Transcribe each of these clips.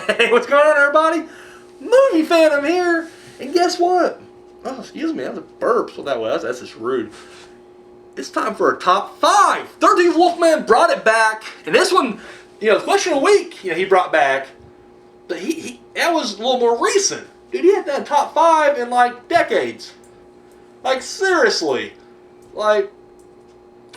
Hey, what's going on, everybody? Movie Phantom here. And guess what? Oh, excuse me, that was a burp. So that was. That's just rude. It's time for a top 5. 13th Wolfman brought it back. And this one, the question of the week, he brought back. But that was a little more recent. Dude, he had that top 5 in, decades. Seriously.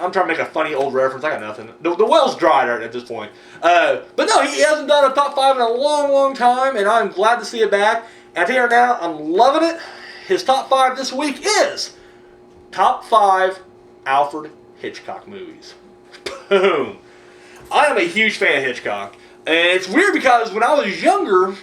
I'm trying to make a funny old reference. I got nothing. The well's dried at this point. But no, he hasn't done a top 5 in a long, long time, and I'm glad to see it back. And I tell you right now, I'm loving it. His top 5 this week is top 5 Alfred Hitchcock movies. Boom. I am a huge fan of Hitchcock. And it's weird because when I was younger,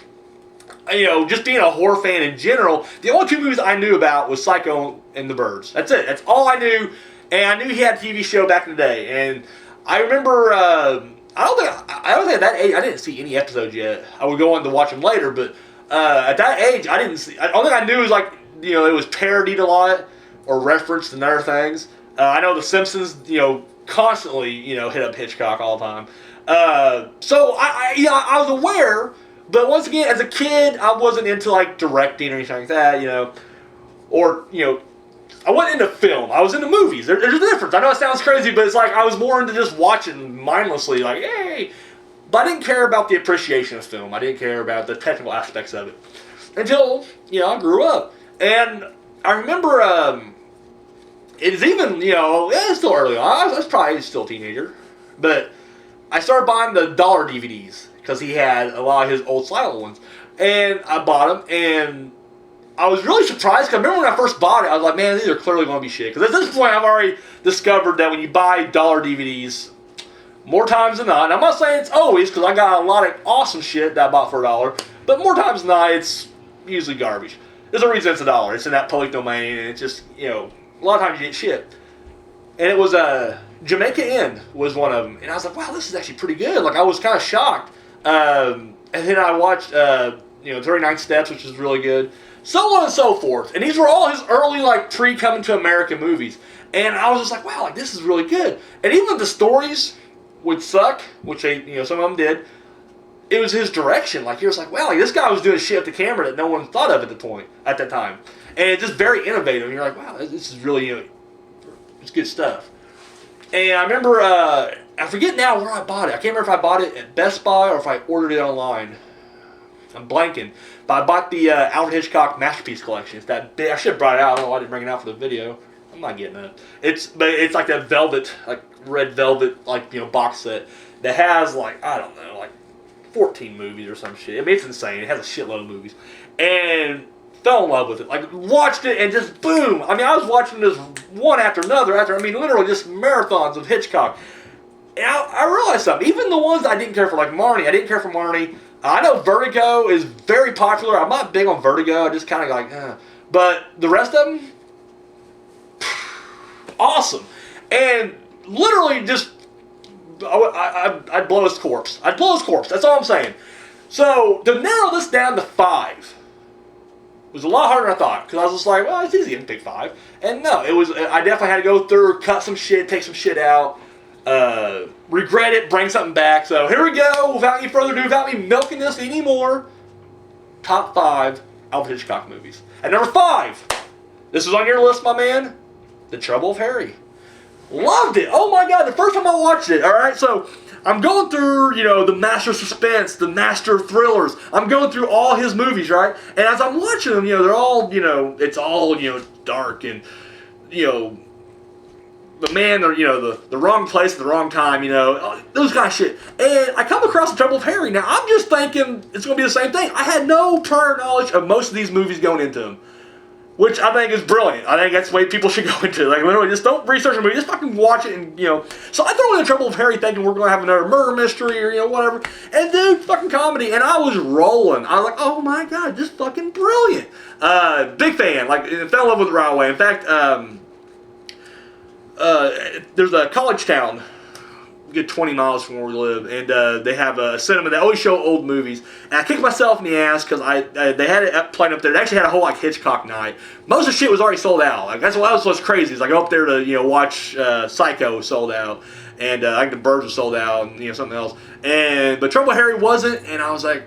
just being a horror fan in general, the only 2 movies I knew about was Psycho and The Birds. That's it. That's all I knew. And I knew he had a TV show back in the day. And I remember, I don't think at that age, I didn't see any episodes yet. I would go on to watch them later, but at that age, I didn't see. The only thing I knew was it was parodied a lot or referenced in other things. I know The Simpsons, constantly, hit up Hitchcock all the time. So I was aware, but once again, as a kid, I wasn't into directing or anything like that, or I wasn't into film. I was into movies. There's a difference. I know it sounds crazy, but it's I was more into just watching mindlessly, hey. But I didn't care about the appreciation of film. I didn't care about the technical aspects of it until I grew up. And I remember it's even it's still early on. I was probably still a teenager, but I started buying the dollar DVDs because he had a lot of his old silent ones, and I bought them and I was really surprised because I remember when I first bought it, I was like, man, these are clearly going to be shit. Because at this point, I've already discovered that when you buy dollar DVDs, more times than not, and I'm not saying it's always, because I got a lot of awesome shit that I bought for $1, but more times than not, it's usually garbage. There's a reason it's $1. It's in that public domain, and it's just, a lot of times you get shit. And it was Jamaica Inn was one of them, and I was like, wow, this is actually pretty good. I was kind of shocked. And then I watched, 39 Steps, which is really good. So on and so forth. And these were all his early, pre-coming to America movies. And I was just like, wow, this is really good. And even if the stories would suck, which they, some of them did, it was his direction. He was like, wow, this guy was doing shit with the camera that no one thought of at that time. And it's just very innovative. And you're like, wow, this is really, it's good stuff. And I remember, I forget now where I bought it. I can't remember if I bought it at Best Buy or if I ordered it online. I'm blanking. But I bought the Alfred Hitchcock Masterpiece Collection. It's that big. I should have brought it out. I don't know why I didn't bring it out for the video. I'm not getting it. It's like that velvet, red velvet, box set that has I don't know, 14 movies or some shit. It's insane. It has a shitload of movies. And fell in love with it. Watched it and just boom. I was watching this one after another literally just marathons of Hitchcock. And I realized something. Even the ones I didn't care for, Marnie. I didn't care for Marnie. I know Vertigo is very popular. I'm not big on Vertigo. I just kind of But the rest of them, awesome. And literally just, I'd blow his corpse. I'd blow his corpse. That's all I'm saying. So to narrow this down to 5 was a lot harder than I thought. Because I was just like, well, it's easy to pick 5. And no, it was. I definitely had to go through, cut some shit, take some shit out. Regret it, bring something back. So here we go, without any further ado, without me milking this anymore, top 5 Alfred Hitchcock movies. At number 5, this is on your list, my man, The Trouble with Harry. Loved it. Oh my god, the first time I watched it, alright, so I'm going through, the master of suspense, the master of thrillers. I'm going through all his movies, right? And as I'm watching them, they're all, it's all, dark and, the man, or the wrong place at the wrong time, those kind of shit. And I come across The Trouble with Harry. Now I'm just thinking it's going to be the same thing. I had no prior knowledge of most of these movies going into them, which I think is brilliant. I think that's the way people should go into it. Literally, just don't research a movie, just fucking watch it, and So I throw in The Trouble with Harry, thinking we're going to have another murder mystery or whatever. And dude, fucking comedy, and I was rolling. I was like, oh my god, just fucking brilliant. Big fan. Fell in love with it right away. In fact, there's a college town, a good 20 miles from where we live, and they have a cinema that always show old movies. And I kicked myself in the ass because they had it playing up there. They actually had a whole Hitchcock night. Most of the shit was already sold out. That's what's crazy. Is I go up there to watch Psycho sold out, and The Birds was sold out, and something else. But Trouble with Harry wasn't, and I was like,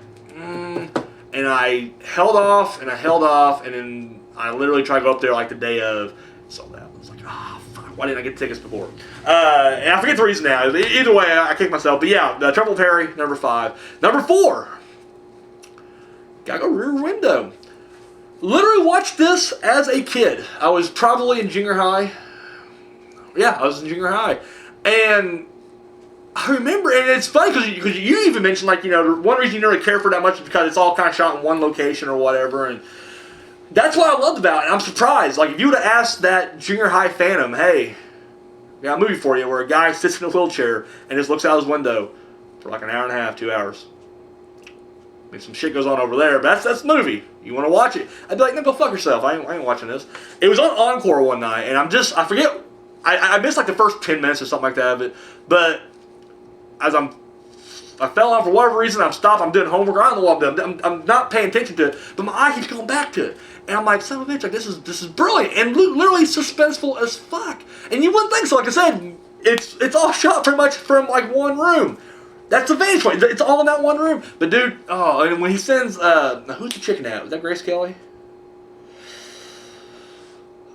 and I held off, and then I literally tried to go up there like the day of, sold out. I was like, oh, fuck, why didn't I get tickets before? And I forget the reason now. Either way, I kicked myself. But yeah, the Trouble with Harry, number 5. Number 4, gotta go Rear Window. Literally watched this as a kid. I was probably in junior high. Yeah, I was in junior high. And I remember, and it's funny because you even mentioned, like, you know, one reason you don't really care for it that much is because it's all kind of shot in one location or whatever. And that's what I loved about it. And I'm surprised. Like, if you would have asked that junior high phantom, hey, I got a movie for you where a guy sits in a wheelchair and just looks out his window for like an hour and a half, 2 hours. I mean, some shit goes on over there, but that's the movie. You want to watch it? I'd be like, no, go fuck yourself. I ain't watching this. It was on Encore one night, and I forget, I missed like the first 10 minutes or something like that of it, but as I fell on for whatever reason, I'm stopped, I'm doing homework, I don't know what I'm doing, I'm not paying attention to it, but my eye keeps going back to it, and I'm like, son of a bitch, like, this is brilliant, and literally suspenseful as fuck, and you wouldn't think so, like I said, it's all shot pretty much from like one room. That's the vantage point. It's all in that one room. But dude, oh, and when he sends, who's the chicken at? Was that Grace Kelly?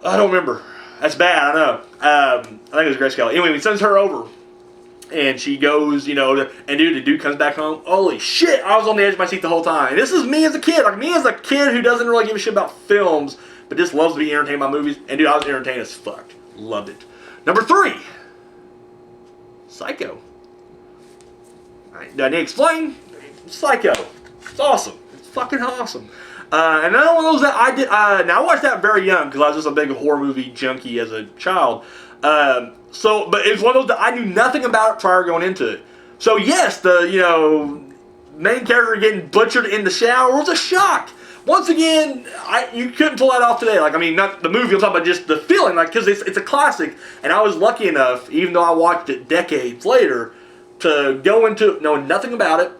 I don't remember. That's bad, I know. I think it was Grace Kelly. Anyway, he sends her over. And she goes, you know, and dude, the dude comes back home. Holy shit, I was on the edge of my seat the whole time. And this is me as a kid. Like, me as a kid who doesn't really give a shit about films, but just loves to be entertained by movies. And dude, I was entertained as fuck. Loved it. Number 3, Psycho. Do I need to explain? Psycho. It's awesome. It's fucking awesome. And another one of those that I did. Now I watched that very young because I was just a big horror movie junkie as a child. But it was one of those that I knew nothing about it prior to going into it. So yes, the main character getting butchered in the shower was a shock. Once again, you couldn't pull that off today. Like, I mean, not the movie, I'm talking about just the feeling, like, because it's a classic. And I was lucky enough, even though I watched it decades later, to go into it knowing nothing about it,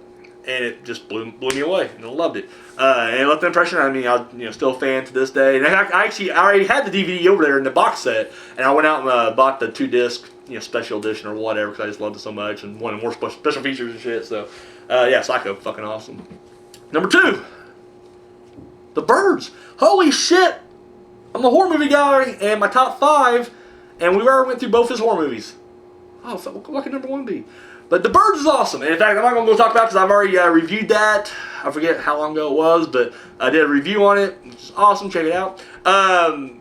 and it just blew me away, and I loved it. And it left an impression on me. I was still a fan to this day. And I already had the DVD over there in the box set, and I went out and bought the 2-disc special edition or whatever because I just loved it so much and wanted more special features and shit. So, yeah, Psycho, fucking awesome. Number 2, The Birds. Holy shit! I'm a horror movie guy, and my top 5, and we already went through both his horror movies. Oh, what could number 1 be? But The Birds is awesome. And in fact, I'm not going to go talk about it because I've already reviewed that. I forget how long ago it was, but I did a review on it, which is awesome. Check it out.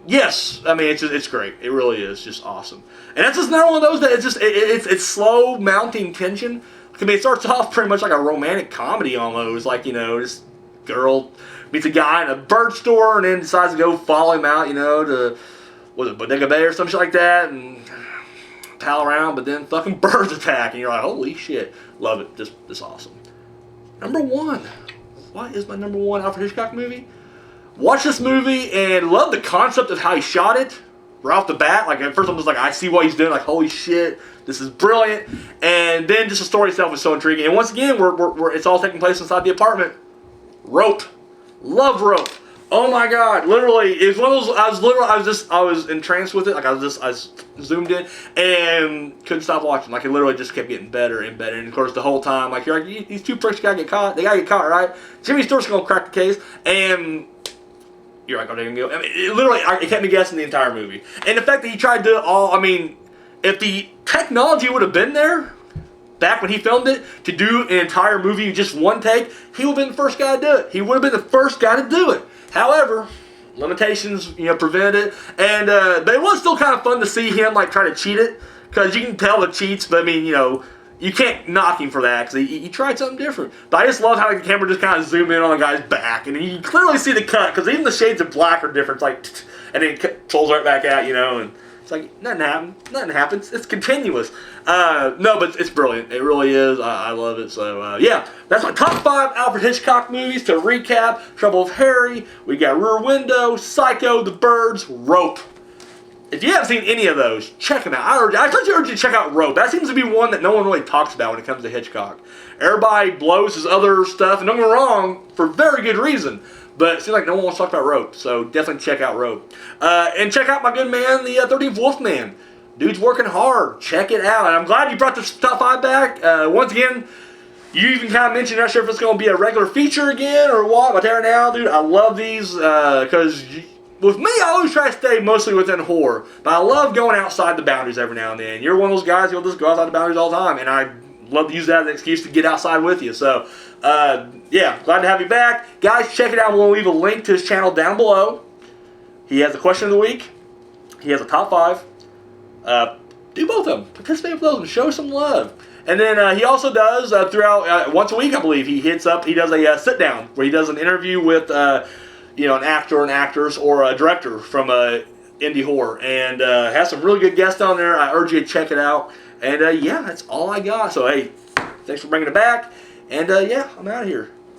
Yes, I mean, it's great. It really is just awesome. And that's just another one of those that it's slow mounting tension. I mean, it starts off pretty much like a romantic comedy almost. Like, this girl meets a guy in a bird store and then decides to go follow him out, to, was it Bodega Bay or some shit like that, and pal around, but then fucking birds attack, and you're like, holy shit. Love it. Just awesome. Number 1. What is my number 1 Alfred Hitchcock movie? Watch this movie and love the concept of how he shot it right off the bat. Like, at first I'm just like, I see what he's doing. Like, holy shit, this is brilliant. And then just the story itself is so intriguing. And once again, it's all taking place inside the apartment. Rope. Love Rope. Oh my god, literally, it was one of those, I was entranced with it, like I zoomed in, and couldn't stop watching, like it literally just kept getting better and better, and of course the whole time, like, you're like, these 2 pricks gotta get caught, right? Jimmy Stewart's gonna crack the case, and you're like, oh, they're gonna go, I mean, it kept me guessing the entire movie, and the fact that he tried to do it all, I mean, if the technology would have been there, back when he filmed it, to do an entire movie in just one take, he would have been the first guy to do it. He would have been the first guy to do it. However, limitations, prevented it, and but it was still kind of fun to see him like try to cheat it, because you can tell the cheats. But I mean, you can't knock him for that because he tried something different. But I just love how the camera just kind of zoomed in on the guy's back, and you can clearly see the cut because even the shades of black are different. It's like, and then it pulls right back out, and it's like nothing happens. It's continuous. No, but it's brilliant. It really is. I love it. So yeah, that's my top 5 Alfred Hitchcock movies. To recap: Trouble with Harry, we got Rear Window, Psycho, The Birds, Rope. If you haven't seen any of those, check them out. I urge you to check out Rope. That seems to be one that no one really talks about when it comes to Hitchcock. Everybody blows his other stuff, and don't get me wrong, for very good reason. But it seems like no one wants to talk about Rope, so definitely check out Rope. And check out my good man, the 13th Wolfman. Dude's working hard. Check it out. And I'm glad you brought the top 5 back. Once again, You even kind of mentioned, not sure if it's going to be a regular feature again or what, but there now, dude, I love these because with me, I always try to stay mostly within horror, but I love going outside the boundaries every now and then. You're one of those guys who'll just go outside the boundaries all the time, and I love to use that as an excuse to get outside with you. So, yeah, glad to have you back. Guys, check it out. We'll leave a link to his channel down below. He has a question of the week. He has a top 5. Do both of them. Participate with those and show some love. And then he also does, throughout, once a week, I believe, he does a sit-down where he does an interview with, an actor and actress or a director from indie horror. And has some really good guests on there. I urge you to check it out. And, yeah, that's all I got. So, hey, thanks for bringing it back. And, yeah, I'm out of here.